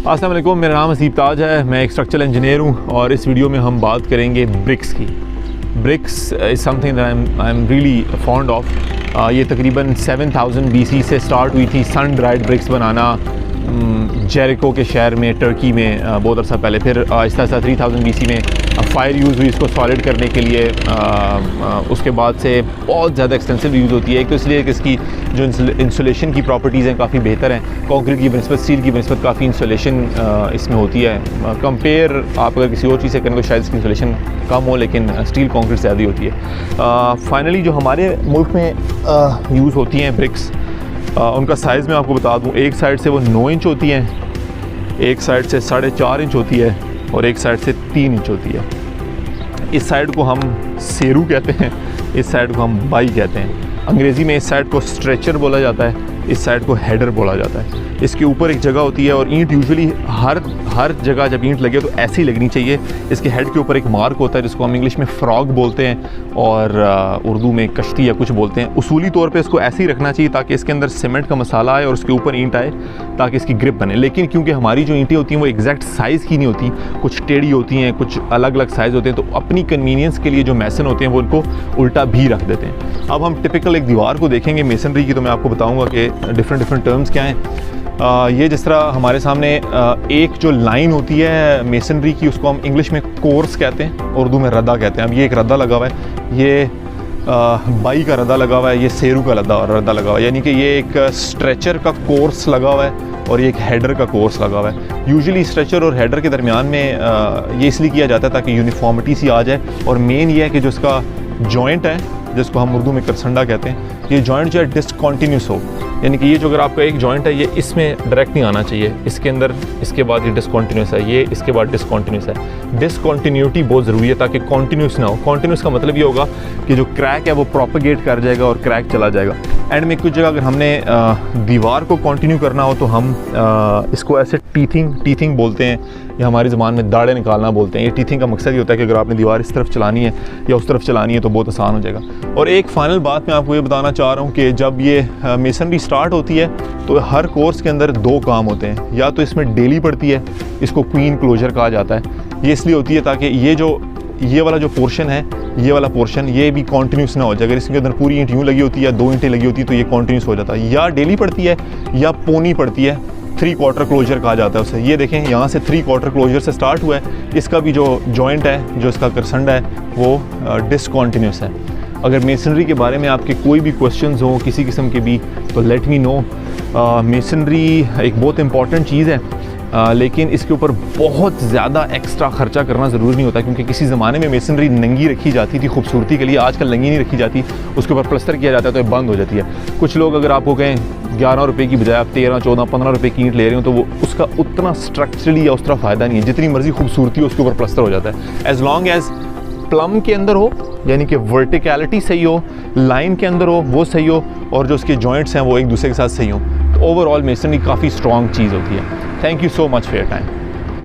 अस्सलाम वालेकुम, मेरा नाम हसीब ताज है। मैं एक स्ट्रक्चरल इंजीनियर हूँ और इस वीडियो में हम बात करेंगे ब्रिक्स की। Bricks is something that I am really fond of. ये तकरीबन 7000 BC से स्टार्ट हुई थी सन ड्राइड ब्रिक्स बनाना जेरिको के शहर में, टर्की में बहुत अर्सा पहले। फिर आहिस्ता आहिस्ता 3000 BC में फायर यूज़ हुई इसको सॉलिड करने के लिए। उसके बाद से बहुत ज़्यादा एक्सटेंसिव यूज़ होती है। एक तो इसलिए कि इसकी जो इंसुलेशन की प्रॉपर्टीज़ हैं काफ़ी बेहतर हैं। कंक्रीट की बनस्बत स्टील की बनस्बत काफ़ी इंसुलेशन इसमें होती है। कंपेयर आप अगर किसी और चीज़ से करें तो शायद इसकी इंसुलेशन कम हो, लेकिन स्टील कंक्रीट ज़्यादा होती है। फाइनली जो हमारे मुल्क में यूज़ होती हैं ब्रिक्स, उनका साइज़ मैं आपको बता दूं। एक साइड से वो 9 इंच होती हैं, एक साइड से 4.5 इंच होती है और एक साइड से 3 इंच होती है। इस साइड को हम सेरू कहते हैं, इस साइड को हम बाई कहते हैं। अंग्रेज़ी में इस साइड को स्ट्रेचर बोला जाता है, इस साइड को हेडर बोला जाता है। इसके ऊपर एक जगह होती है और ईंट यूजुअली हर जगह जब ईंट लगे तो ऐसी लगनी चाहिए। इसके हेड के ऊपर एक मार्क होता है जिसको हम इंग्लिश में फ्रॉग बोलते हैं और उर्दू में कश्ती या कुछ बोलते हैं। उसूली तौर पे इसको ऐसे ही रखना चाहिए ताकि इसके अंदर सीमेंट का मसाला आए और उसके ऊपर ईंट आए ताकि इसकी ग्रिप बने। लेकिन क्योंकि हमारी जो ईंटें होती हैं वो एग्जैक्ट साइज़ की नहीं होती, कुछ टेढ़ी होती हैं, कुछ अलग अलग साइज़ होते हैं, तो अपनी कन्वीनियंस के लिए जो मेसन होते हैं वो उनको उल्टा भी रख देते हैं। अब हम टिपिकल एक दीवार को देखेंगे मेसनरी की, तो मैं आपको बताऊँगा कि डिफरेंट टर्म्स क्या हैं। ये जिस तरह हमारे सामने एक जो लाइन होती है मेसनरी की, उसको हम इंग्लिश में कोर्स कहते हैं, उर्दू में रद्दा कहते हैं। अब ये एक रद्दा लगा हुआ है, ये बाई का रद्दा लगा हुआ है, ये सेरू का रद्दा लगा हुआ है, यानी कि ये एक स्ट्रेचर का कोर्स लगा हुआ है और ये एक हेडर का कोर्स लगा हुआ है। यूजुअली स्ट्रेचर और हेडर के दरमियान में ये इसलिए किया जाता है ताकि यूनिफॉर्मिटी सी आ जाए। और मेन ये है कि जो इसका जॉइंट है, जिसको हम उर्दू में करसंडा कहते हैं, ये जॉइंट जो है डिसकॉन्टीन्यूस हो, यानी कि ये जो अगर आपका एक जॉइंट है ये इसमें डायरेक्ट नहीं आना चाहिए, इसके अंदर, इसके बाद ये डिसकॉन्टीन्यूस है, ये इसके बाद डिसकॉन्टीन्यूस है। डिसकॉन्टीन्यूटी बहुत ज़रूरी है ताकि कॉन्टीन्यूस ना हो। कॉन्टीन्यूस का मतलब ये होगा कि जो क्रैक है वो प्रोपेगेट कर जाएगा और क्रैक चला जाएगा। एंड में कुछ जगह अगर हमने दीवार को कंटिन्यू करना हो तो हम इसको ऐसे टीथिंग बोलते हैं, या हमारी ज़बान में दाढ़े निकालना बोलते हैं। ये टीथिंग का मकसद ये होता है कि अगर आपने दीवार इस तरफ चलानी है या उस तरफ चलानी है तो बहुत आसान हो जाएगा। और एक फ़ाइनल बात मैं आपको ये बताना चाह रहा हूँ कि जब ये मेसनरी स्टार्ट होती है तो हर कोर्स के अंदर 2 काम होते हैं। या तो इसमें डेली पड़ती है, इसको क्वीन क्लोजर कहा जाता है। ये इसलिए होती है ताकि ये वाला जो पोर्शन है, ये वाला पोर्शन ये भी कॉन्टीन्यूस ना हो जाए। अगर इसके अंदर पूरी ईंट यूँ लगी होती है या 2 ईंटें लगी होती है तो ये कॉन्टीन्यूस हो जाता है। या डेली पड़ती है या पोनी पड़ती है, 3/4 क्लोजर कहा जाता है उसे। ये देखें यहाँ से 3/4 क्लोजर से स्टार्ट हुआ है। इसका भी जो जॉइंट है, जो इसका करसंडा है, वो डिसकॉन्टीन्यूस है। अगर मेसनरी के बारे में आपके कोई भी क्वेश्चंस हों किसी किस्म के भी तो लेट मी नो। मेसनरी एक बहुत इंपॉर्टेंट चीज़ है, लेकिन इसके ऊपर बहुत ज़्यादा एक्स्ट्रा ख़र्चा करना ज़रूरी नहीं होता, क्योंकि किसी ज़माने में मेसनरी नंगी रखी जाती थी खूबसूरती के लिए। आजकल नंगी नहीं रखी जाती, उसके ऊपर प्लस्तर किया जाता है तो ये बंद हो जाती है। कुछ लोग अगर आपको कहें 11 रुपये की बजाय आप 13, 14, 15 रुपये की ईंट ले रहे हो तो वो उसका उतना स्ट्रक्चरली या उस तरह फ़ायदा नहीं है। जितनी मर्जी खूबसूरती हो उसके ऊपर प्लस्तर हो जाता है। एज़ लॉन्ग एज़ प्लम के अंदर हो, यानी कि वर्टिकलिटी सही हो, लाइन के अंदर हो वो सही हो, और जो उसके जॉइंट्स हैं वो एक दूसरे के साथ सही हो, तो ओवरऑल मेसनरी काफ़ी स्ट्रॉन्ग चीज़ होती है। Thank you so much for your time.